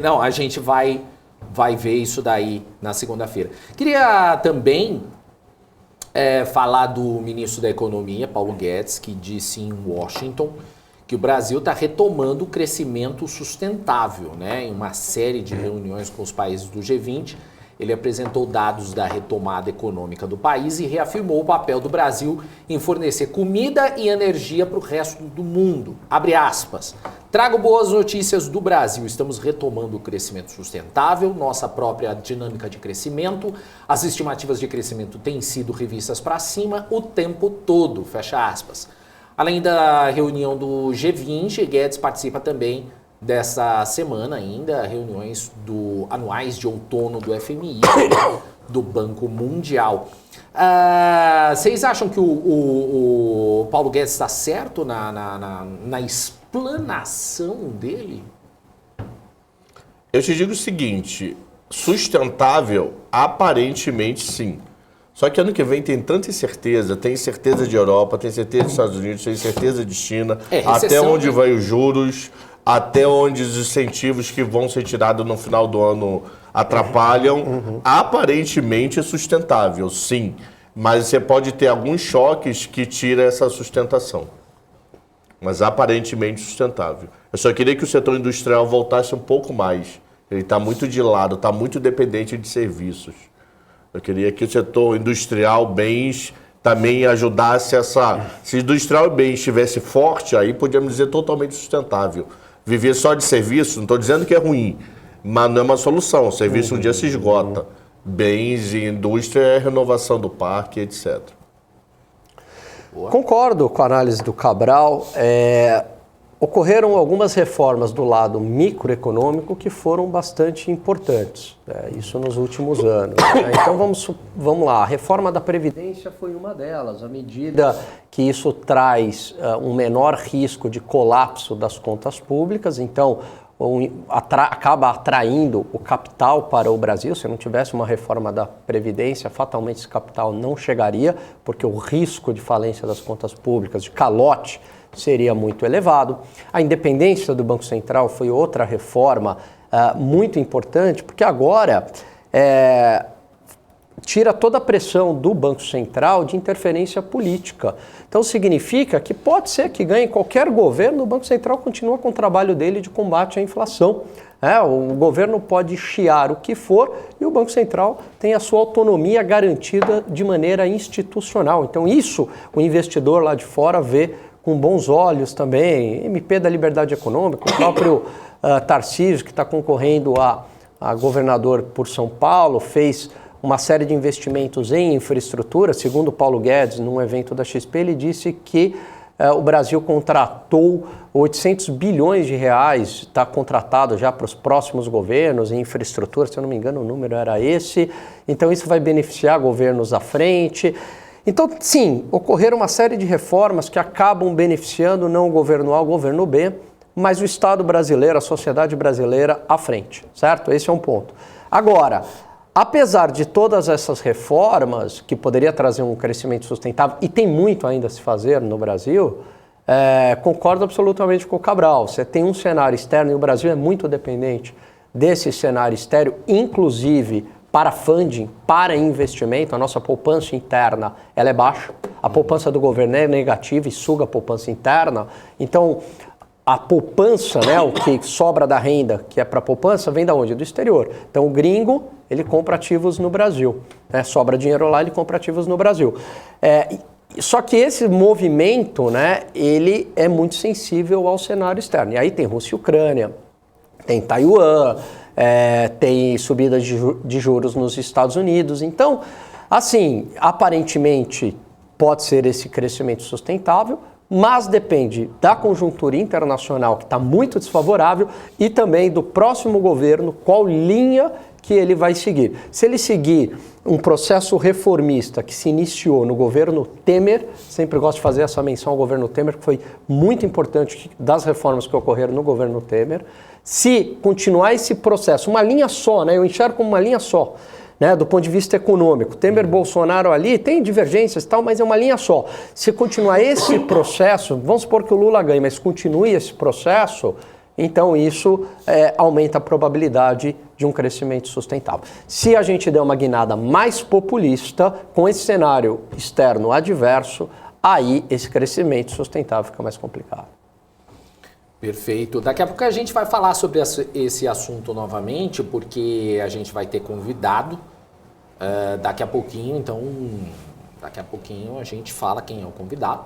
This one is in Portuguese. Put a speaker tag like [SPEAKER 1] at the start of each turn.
[SPEAKER 1] Não, a gente vai ver isso daí na segunda-feira. Queria também falar do ministro da Economia, Paulo Guedes, que disse em Washington que o Brasil está retomando o crescimento sustentável, né? Em uma série de reuniões com os países do G20, ele apresentou dados da retomada econômica do país e reafirmou o papel do Brasil em fornecer comida e energia para o resto do mundo. Abre aspas. Trago boas notícias do Brasil. Estamos retomando o crescimento sustentável, nossa própria dinâmica de crescimento. As estimativas de crescimento têm sido revistas para cima o tempo todo. Fecha aspas. Além da reunião do G20, Guedes participa também dessa semana ainda, reuniões anuais de outono do FMI, do Banco Mundial. Vocês acham que o Paulo Guedes está certo na explanação dele?
[SPEAKER 2] Eu te digo o seguinte, sustentável, aparentemente sim. Só que ano que vem tem tanta incerteza, tem certeza de Europa, tem certeza dos Estados Unidos, tem certeza de China, até onde vai os juros, até onde os incentivos que vão ser tirados no final do ano atrapalham. Aparentemente é sustentável, sim. Mas você pode ter alguns choques que tiram essa sustentação. Mas aparentemente sustentável. Eu só queria que o setor industrial voltasse um pouco mais. Ele está muito de lado, está muito dependente de serviços. Eu queria que o setor industrial, bens, também ajudasse Se o industrial e bens estivesse forte, aí podíamos dizer totalmente sustentável. Viver só de serviço, não estou dizendo que é ruim, mas não é uma solução. O serviço um dia se esgota. Bens e indústria é renovação do parque, etc.
[SPEAKER 3] Concordo com a análise do Cabral. Ocorreram algumas reformas do lado microeconômico que foram bastante importantes, isso nos últimos anos. Então vamos lá, a reforma da Previdência foi uma delas, à medida que isso traz um menor risco de colapso das contas públicas, então acaba atraindo o capital para o Brasil. Se não tivesse uma reforma da Previdência, fatalmente esse capital não chegaria, porque o risco de falência das contas públicas, de calote, seria muito elevado. A independência do Banco Central foi outra reforma muito importante, porque agora tira toda a pressão do Banco Central de interferência política. Então significa que pode ser que ganhe qualquer governo, o Banco Central continua com o trabalho dele de combate à inflação. O governo pode chiar o que for e o Banco Central tem a sua autonomia garantida de maneira institucional. Então isso o investidor lá de fora vê com bons olhos também. MP da Liberdade Econômica, o próprio Tarcísio, que está concorrendo a governador por São Paulo, fez uma série de investimentos em infraestrutura. Segundo Paulo Guedes, num evento da XP, ele disse que o Brasil contratou 800 bilhões de reais, está contratado já para os próximos governos em infraestrutura, se eu não me engano o número era esse. Então isso vai beneficiar governos à frente. Então, sim, ocorreram uma série de reformas que acabam beneficiando não o governo A, o governo B, mas o Estado brasileiro, a sociedade brasileira à frente, certo? Esse é um ponto. Agora, apesar de todas essas reformas, que poderia trazer um crescimento sustentável, e tem muito ainda a se fazer no Brasil, concordo absolutamente com o Cabral. Você tem um cenário externo, e o Brasil é muito dependente desse cenário externo, inclusive para funding, para investimento. A nossa poupança interna ela é baixa, a poupança do governo é negativa e suga a poupança interna. Então, a poupança, o que sobra da renda que é para a poupança, vem da onde? Do exterior. Então, o gringo, ele compra ativos no Brasil. Sobra dinheiro lá, ele compra ativos no Brasil. Só que esse movimento, ele é muito sensível ao cenário externo. E aí tem Rússia e Ucrânia, tem Taiwan, tem subida de juros nos Estados Unidos. Então, assim, aparentemente pode ser esse crescimento sustentável, mas depende da conjuntura internacional, que está muito desfavorável, e também do próximo governo, qual linha que ele vai seguir. Se ele seguir um processo reformista que se iniciou no governo Temer, sempre gosto de fazer essa menção ao governo Temer, que foi muito importante das reformas que ocorreram no governo Temer. Se continuar esse processo, uma linha só, eu enxergo como uma linha só, do ponto de vista econômico. Temer, Bolsonaro ali, tem divergências e tal, mas é uma linha só. Se continuar esse processo, vamos supor que o Lula ganhe, mas continue esse processo, então isso aumenta a probabilidade de um crescimento sustentável. Se a gente der uma guinada mais populista, com esse cenário externo adverso, aí esse crescimento sustentável fica mais complicado.
[SPEAKER 1] Perfeito. Daqui a pouco a gente vai falar sobre esse assunto novamente, porque a gente vai ter convidado daqui a pouquinho, então daqui a pouquinho a gente fala quem é o convidado.